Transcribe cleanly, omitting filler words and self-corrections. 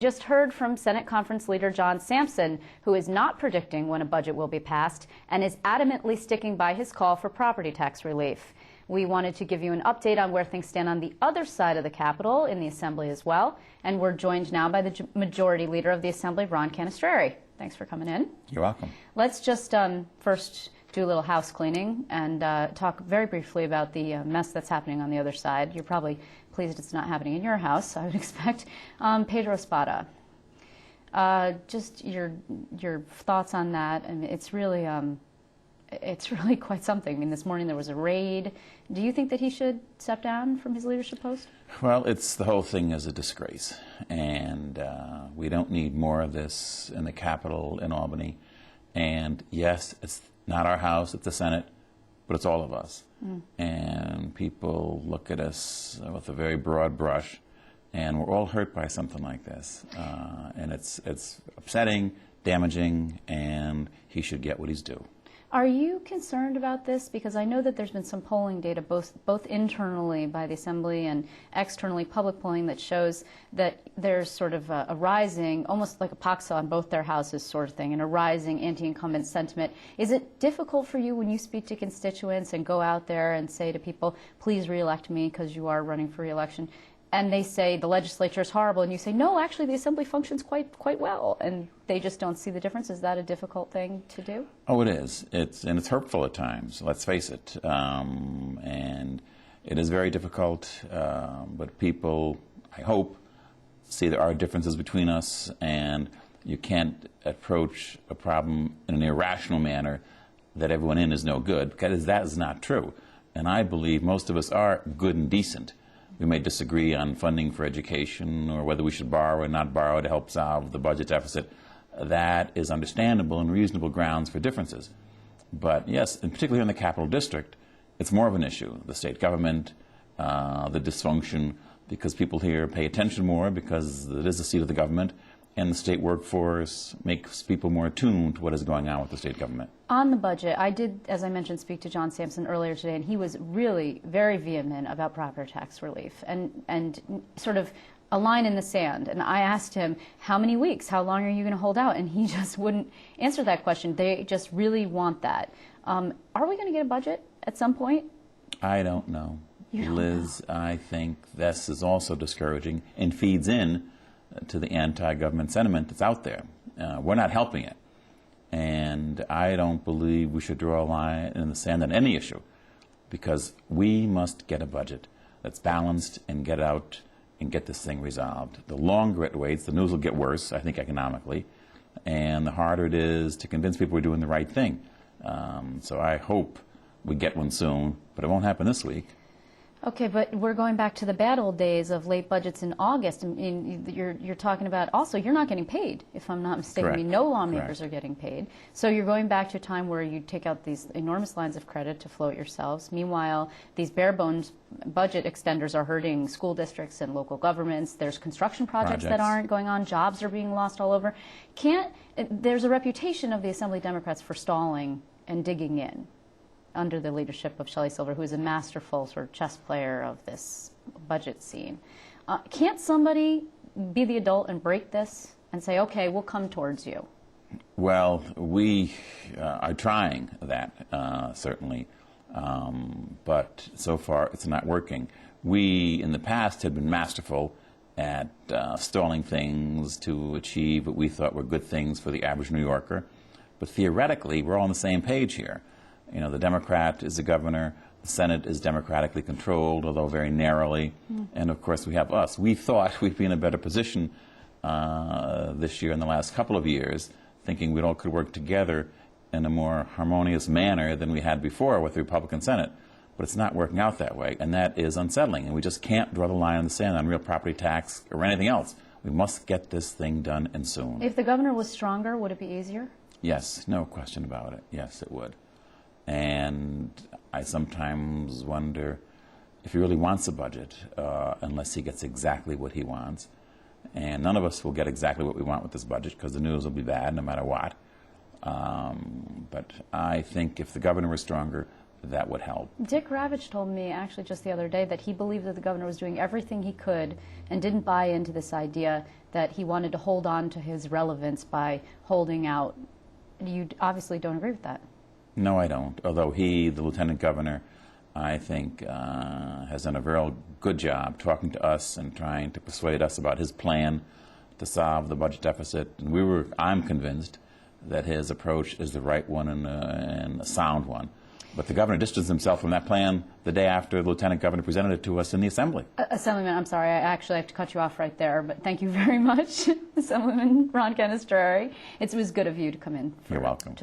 Just heard from Senate Conference Leader John Sampson, who is not predicting when a budget will be passed and is adamantly sticking by his call for property tax relief. We wanted to give you an update on where things stand on the other side of the Capitol, in the Assembly as well. And we're joined now by the Majority Leader of the Assembly, Ron Canestrari. Thanks for coming in. You're welcome. Let's just first do a little house cleaning and talk very briefly about the mess that's happening on the other side. You're probably pleased it's not happening in your house, I would expect. Pedro Espada, just your thoughts on that. I mean, it's really quite something. I mean, this morning there was a raid. Do you think that he should step down from his leadership post? Well, the whole thing is a disgrace, and we don't need more of this in the Capitol in Albany. And yes, it's not our House, it's the Senate, but it's all of us. And people look at us with a very broad brush, and we're all hurt by something like this. And it's upsetting, damaging, and he should get what he's due. Are you concerned about this? Because I know that there's been some polling data, both internally by the Assembly and externally public polling, that shows that there's sort of a rising, almost like a pox on both their houses sort of thing, and a rising anti-incumbent sentiment. Is it difficult for you when you speak to constituents and go out there and say to people, please re-elect me because you are running for re-election, and they say the legislature is horrible, and you say, no, actually the Assembly functions quite well, and they just don't see the difference? Is that a difficult thing to do? Oh, it is. It's hurtful at times, let's face it. And it is very difficult, but people, I hope, see there are differences between us, and you can't approach a problem in an irrational manner that everyone in is no good, because that is not true. And I believe most of us are good and decent. We may disagree on funding for education or whether we should borrow or not borrow to help solve the budget deficit. That is understandable and reasonable grounds for differences. But yes, and particularly in the Capital District, it's more of an issue. The state government, the dysfunction, because people here pay attention more because it is the seat of the government, and the state workforce makes people more attuned to what is going on with the state government. On the budget, I did, as I mentioned, speak to John Sampson earlier today, and he was really very vehement about property tax relief and sort of a line in the sand. And I asked him, how many weeks? How long are you going to hold out? And he just wouldn't answer that question. They just really want that. Are we going to get a budget at some point? I don't know. Liz, I think this is also discouraging and feeds in to the anti-government sentiment that's out there. We're not helping it. And I don't believe we should draw a line in the sand on any issue, because we must get a budget that's balanced and get out and get this thing resolved. The longer it waits, the news will get worse, I think, economically, and the harder it is to convince people we're doing the right thing. So I hope we get one soon, but it won't happen this week. Okay, but we're going back to the bad old days of late budgets in August. And you're talking about also you're not getting paid, if I'm not mistaken. Correct. I mean, no lawmakers Correct. are getting paid. So you're going back to a time where you take out these enormous lines of credit to float yourselves. Meanwhile, these bare bones budget extenders are hurting school districts and local governments. There's construction projects that aren't going on. Jobs are being lost all over. There's a reputation of the Assembly Democrats for stalling and digging in under the leadership of Shelley Silver, who is a masterful sort of chess player of this budget scene. Can't somebody be the adult and break this and say, okay, we'll come towards you? Well, we are trying that, certainly, but so far it's not working. We, in the past, had been masterful at stalling things to achieve what we thought were good things for the average New Yorker, but theoretically, we're all on the same page here. You know, the Democrat is the governor, the Senate is democratically controlled, although very narrowly, and of course we have us. We thought we'd be in a better position this year, in the last couple of years, thinking we all could work together in a more harmonious manner than we had before with the Republican Senate. But it's not working out that way, and that is unsettling, and we just can't draw the line in the sand on real property tax or anything else. We must get this thing done, and soon. If the governor was stronger, would it be easier? Yes, no question about it. Yes, it would. And I sometimes wonder if he really wants a budget, unless he gets exactly what he wants. And none of us will get exactly what we want with this budget, because the news will be bad no matter what. But I think if the governor was stronger, that would help. Dick Ravitch told me actually just the other day that he believed that the governor was doing everything he could and didn't buy into this idea that he wanted to hold on to his relevance by holding out. You obviously don't agree with that. No, I don't. Although he, the lieutenant governor, I think has done a very good job talking to us and trying to persuade us about his plan to solve the budget deficit. And I'm convinced that his approach is the right one and a sound one. But the governor distanced himself from that plan the day after the lieutenant governor presented it to us in the Assembly. Assemblyman, I'm sorry, I actually have to cut you off right there, but thank you very much, Assemblyman Ron Canestrari. It was good of you to come in. You're welcome.